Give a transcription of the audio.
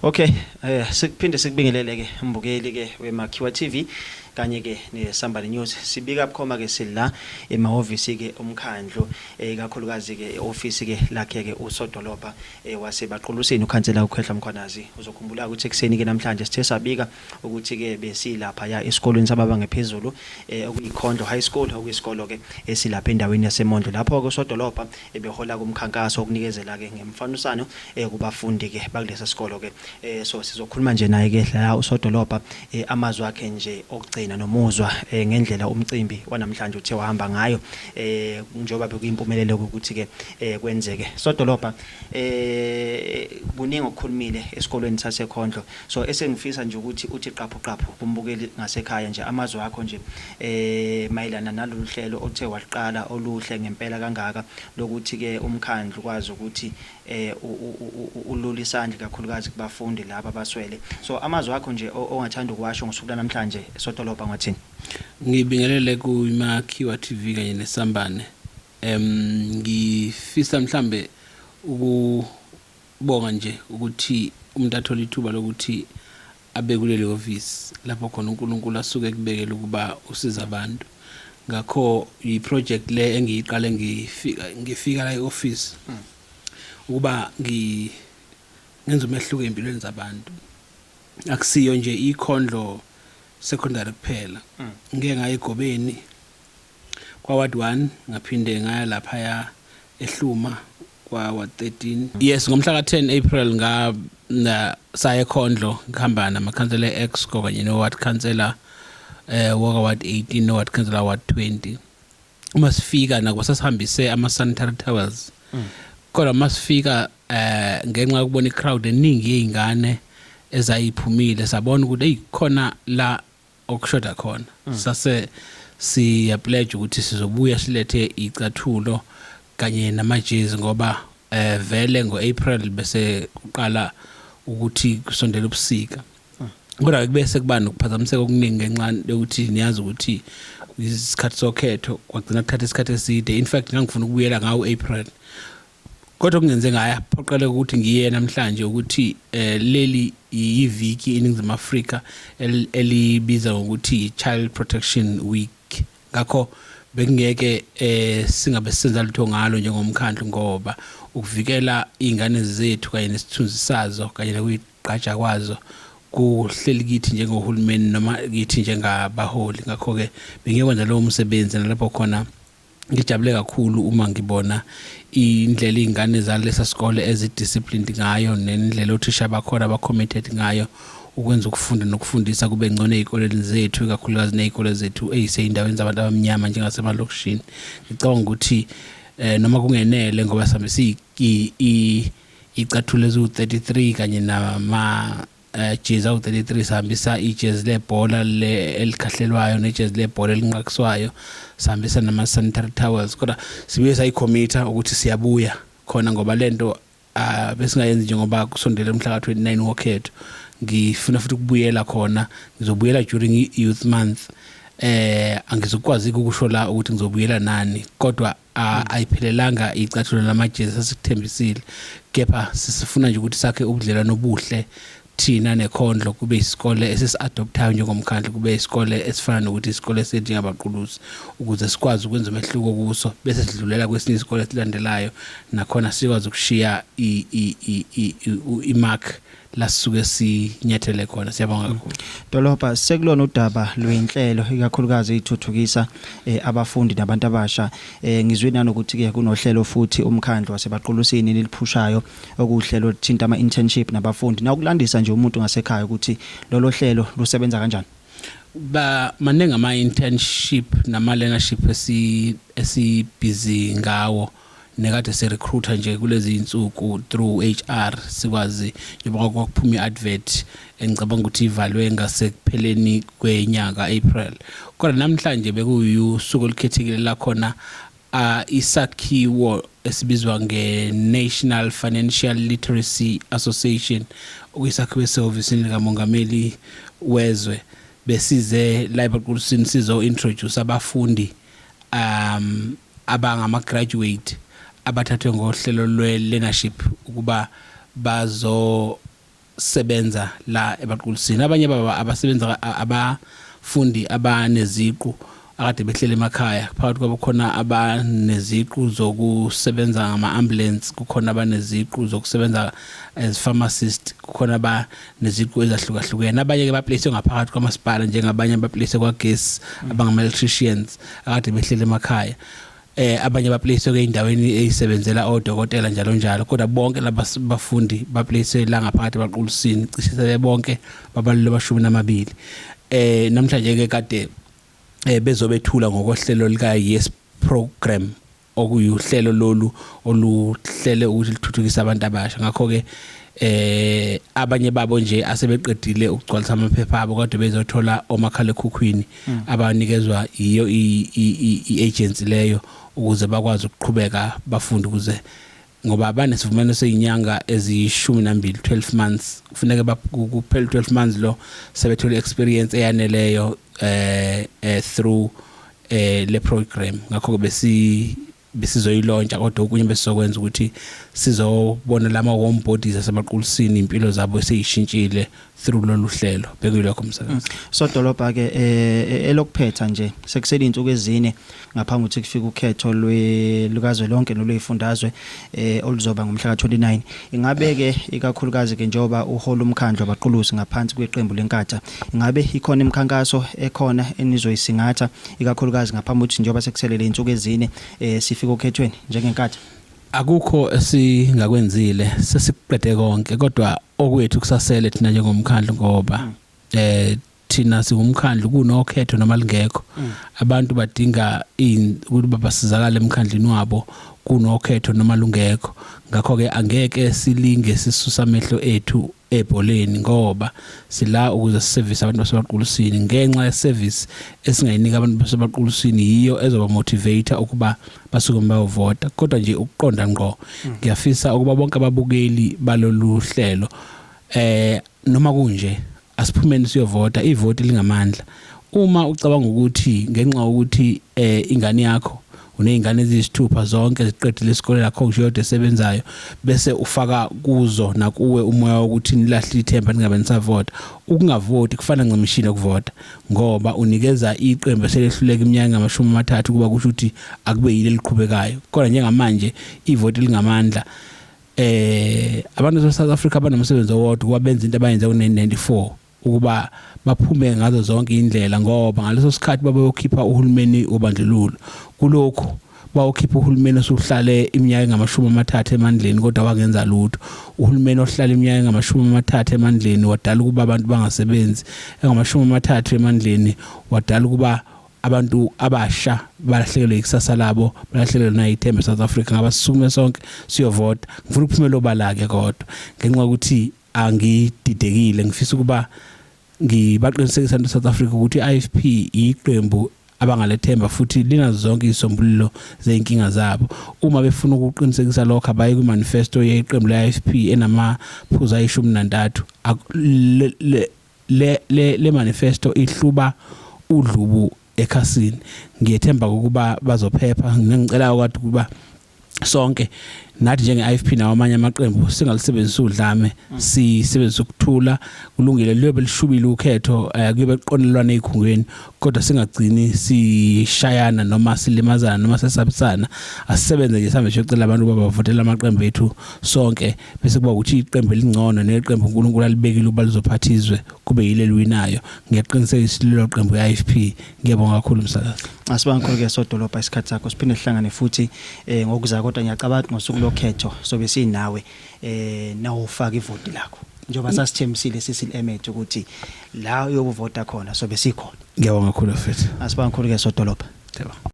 Okay, sikuphinde sikubingelele ke mbukeli ke weMakhiwa TV kanye ke neSambali News. Sibika bukhoma ke sila emahhovisi ke omkhandlu kakhulukazi ke office ke lakhe ke usodolopha waseBaqulusini ukhansela uKhwehla Mkhwanazi. Uzokhumbula ukuthi ekseni ke namhlanje sithe sabika ukuthi ke besilapha ya esikolweni sababanga phezulu okuyiKhondo High School okuyisikolo ke esilapha endaweni yaseMondlo lapho ke usodolopha ebehola kumkhankaso okunikezela ke ngemfanusano kubafundi ke bakulesa sikolo ke so sizokhuluma nje naye ke la usodolopha amazwi akhe nje okugcina nomuzwa ngendlela umcimbi wanamhlanje uthe wahamba ngayo njengoba bekuyimpumelelo ukuthi ke kwenzeke sodolopha kuningi okukhulumile esikolweni saseKhondo so esengifisa nje ukuthi uthi qaphu kumbukeli ngasekhaya nje amazwi akho nje mayelana nalolu hlelo othe waqala oluhle ngempela kangaka lokuthi ke umkhandlu kwazi ukuthi ululisandla kakhulukazi kubafundi laba abaswele so amazwi akho nje ongathanda ukuwasho ngosuku namhlanje sodolopha ngathini ngibingelele kuMakhiwa TV kanye neSambane ngifisa mhlambe ukubonga nje ukuthi umuntu athola ithuba lokuthi abe kuleli office lapho khona uNkulunkulu asuke kubekela ukuba usiza abantu ngakho iproject le engiyiqale ngifika la eoffice ukuba ngenza umehluko empilweni zabantu akusiyo nje iKhondo secondary kuphela ngeke ngaye eGobeni kwa ward 1 ngaphinde ngaya lapha ya eHluma kwa ward 13 yes ngomhla ka10 April saya eKhondo ngihamba namakhansela eExco kanye no ward councillor waka ward 18 no ward councillor ward 20 uma sifika nako sasihambise ama sanitary towers kodwa masifika ngenxa yokubona iCrowd eningi yeingane ezayiphumile sabona ukuthi khona la okushoda khona sase siyapledge ukuthi sizobuya silethe icathulo kanye namajezi ngoba vele ngoApril bese uqala ukuthi kusondela ubusika kodwa bese kuba nokuphazamiseka okuningi ngenxa yokuthi niyazi ukuthi isikhathi sokhetho kwagcina kuthatha isikhathi eside in fact ngangifuna ukubuyela ngawo April kodwa kungenze ngaya phoqele ukuthi ngiye namhlanje ukuthi leli iviki eNingizimu Afrika elibiza ngokuthi Child Protection Week ngakho bekungeke singabe senza lutho ngalo njengomkhandlu ngoba ukuvikela izingane zethu kanye nesithunzi sazo kanye nokuyiqhaja kwazo kuhleli kithi njengohulumeni noma kithi njengabaholi ngakho ke bengiyekwenza lo umsebenzi nalapho khona ngijabule kakhulu uma ngibona indlela izingane zalesa sikole ezidisciplined ngayo nendlela othisha bakhona abacommitted ngayo ukwenza ukufunda nokufundisa kube ngcono ezikoleni zethu kakhulukazi nezikole zethu eziseyindaweni zabantu abamnyama njengasemalokishini ngicabanga ukuthi noma kungenele ngoba sami icathulo ezu33 kanye nama jezi awu33 sihambisa ijezi lebhola elikhahlelwayo nejezi lebhola elinqakiswayo sihambisa nama sanitary towels kodwa sibuye sayicommita ukuthi siyabuya khona ngoba lento besingayenzi njengoba kusondele umhla ka29 wokhetho ngifuna futhi ukubuyela khona ngizobuyela during youth month angizokwazi ukusho la ukuthi ngizobuyela nani kodwa ayiphelelanga icathulo lamajezi asikuthembisile kepha sisifuna nje ukuthi sakhe ubudlelwano obuhle thina neKhondo kube isikole esisi-adoptayo njengomkhandlu kube isikole esifana nokuthi isikole sethu njengabaqulusi ukuze sikwazi ukwenza umehluko kuso bese sidlulela kwesinye isikole esilandelayo nakhona sikwazi ukushiya imark lasisuke sinyathele khona siyabonga kakhulu Dolopha sekulona udaba lwenhlelo ikakhulukazi ithuthukisa abafundi nabantu abasha ngizwe nanokuthi ke kunohlelo futhi umkhandlu waseBaqulusini niliphushayo okuhlelo oluthinta ama internship nabafundi nawukulandisa nje umuntu ngasekhaya ukuthi lolo hlelo lusebenza kanjani manenga ama internship nama learnership esibusy ngawo nekade se recruiter nje kulezi insuku through HR sikwazi njengoba kwakuphuma iadvert engicabanga ukuthi ivalwe ngasekupheleni kwenyanga April kodwa namhlanje bekuyusuku olukhethekile la khona isakhiwo esibizwa ngeNational Financial Literacy Association okuyisakhiwo esehhovisini likamongameli wezwe besize la eBaqulusini sizo introduce abafundi abangama graduate abathathwe ngohlelo lwe learnership ukuba bazo sebenza la ebaqulisini abanye baba abasebenza abafundi abaneziqu akade behlele emakhaya phakathi kwabo khona abaneziqu zokusebenza ngama-ambulance kukhona abaneziqu zokusebenza as pharmacist kukhona abaneziqu ezahlukahlukene abanye-ke baplace ngaphakathi kwamasipala njengabanye abaplace kwagesi abangama-electricians akade behlele emakhaya abanye baplace endaweni eyisebenzela odokotela njalo njalo kodwa bonke labafundi baplace la ngaphakathi ebaqulisini cishe bonke babalule bashumi 2 namhlanje ke kade bezobethula ngokohlelo lika YES program okuyuhlelo lolu oluhlele ukuthi lithuthukise abantu abasha ngakho ke abanye babo nje asebeqedile ukugcwalisa amaphepha abo kade bezothola omakhala ekhukhwini abanikezwa iyo i-agency leyo ukuze bakwazi ukuqhubeka bafunde ukuze ngoba abanesivumelwano seyinyanga ezishumi 12 months kufuneka kuphela 12 months lo sebethola experience eyaneleyo through le program ngakho besizoyilauncha kodwa okunye besizokwenza ukuthi sizobona lama home bodies asebaqulisini impilo zabo eseyishintshile through lolu hlelo bekuyilokho umsakazi so dolobha ke elokuphetha nje sekusele insuku ezine ngaphambi ukuthi kufike ukhetho lukazwe lonke noluyifundazwe oluzoba ngomhla ka29 ingabe ke ikakhulukazi ke njoba uhola umkhandlo abaqulusi ngaphansi kweqembu lenkatha ingabe ikhona imikhankaso ekhona enizoyisingatha ikakhulukazi ngaphambi ukuthi njoba sekuselele insuku ezine sifike ukhethweni njengenkatha akukho esingakwenzile sesiqede konke kodwa okwethu kusasele thina njengomkhandlu ngoba thina singumkhandlu kunokhetho noma lingekho abantu badinga ukuthi basizakale emkhandlini wabo kunokhetho noma lungekho ngakho ke angeke silinge sisusa amehlo ethu ebholeni ngoba sila ukuze service abantu basebaqulisini ngenxa ye service esingayinika abantu basebaqulisini yiyo ezoba motivator ukuba basuke bayovota kodwa nje ukuqonda ngqo ngiyafisa ukuba bonke ababukeli balolu hlelo noma kunje asiphumeni siyovota ivoti lingamandla uma ucabanga ukuthi ngenxa ukuthi ingane yakho unezingane ezisithupha zonke ziqedile isikole lakho nje esebenzayo bese ufaka kuzo nakuwe umoya ukuthi nilahle ithemba ningabe nisavota ukungavoti kufana ncimishini ukuvota ngoba unikeza iqembu selehluleka iminyaka 30 kuba kusho ukuthi akube yile liqhubekayo kodwa njengamanje ivoti lingamandla abantu be South Africa banomsebenzi owodwa kuba benza into abayenza ku1994 ukuba baphume ngazo zonke indlela ngoba ngaleso sikhathi babeyokhipha uhulumeni obandlululo kulokho bawokhipha uhulumeni osuhlale iminyaka 30 emandleni kodwa wangenza lutho uhulumeni ohlala iminyaka 30 emandleni wadala ukuba abantu bangasebenzi 30 emandleni wadala ukuba abantu abasha balahlekelwe ikusasa labo balahlekelwe nayithemba South Africa ngabasukume sonke siyovota ngifuna ukuphumela obalake kodwa ngenxa ukuthi angididekile ngifisa ukuba ngibaqinisekisa into South Africa ukuthi IFP iqembu abangalethemba futhi linazo zonke izisombululo zeinkinga zabo uma befuna ukuqinisekisa lokho abaye ku manifesto yeqembu le IFP enamaphuzu ayishumi 13 le manifesto ihluba udlubu ekhasini ngiyethemba ukuba bazophepha ngicela ukuthi kuba sonke nathi njenge-IFP nawamanye amaqembu singalisebenzisa udlame sisebenzisa ukuthula kulungile liyobe lishubile ukhetho kube qonelwana ezikhungweni kodwa singagcini sishayana noma silimazana noma sesabisana asisebenze nje sambe siyocela abantu babavotela amaqembu ethu sonke bese kuba ukuthi iqembu elingcono neqembu uNkulunkulu alibekile ukuba lizophathizwe kube yile liwinayo ngiyaqinisekisa lelo qembu le-IFP ngiyabonga kakhulu umsakazi asibangkhulu ke sodolopha isikhathi sakho siphinde sihlangane futhi ngokuza kodwa ngiyacabanga ngosuku lokhetho sobe sinawe nawufaka ivoti lakho njoba sasithembisile sisilemethe ukuthi la uyovota khona sobe sikhona ngiyabonga kakhulu futhi asibangkhulu ke sodolopha yebo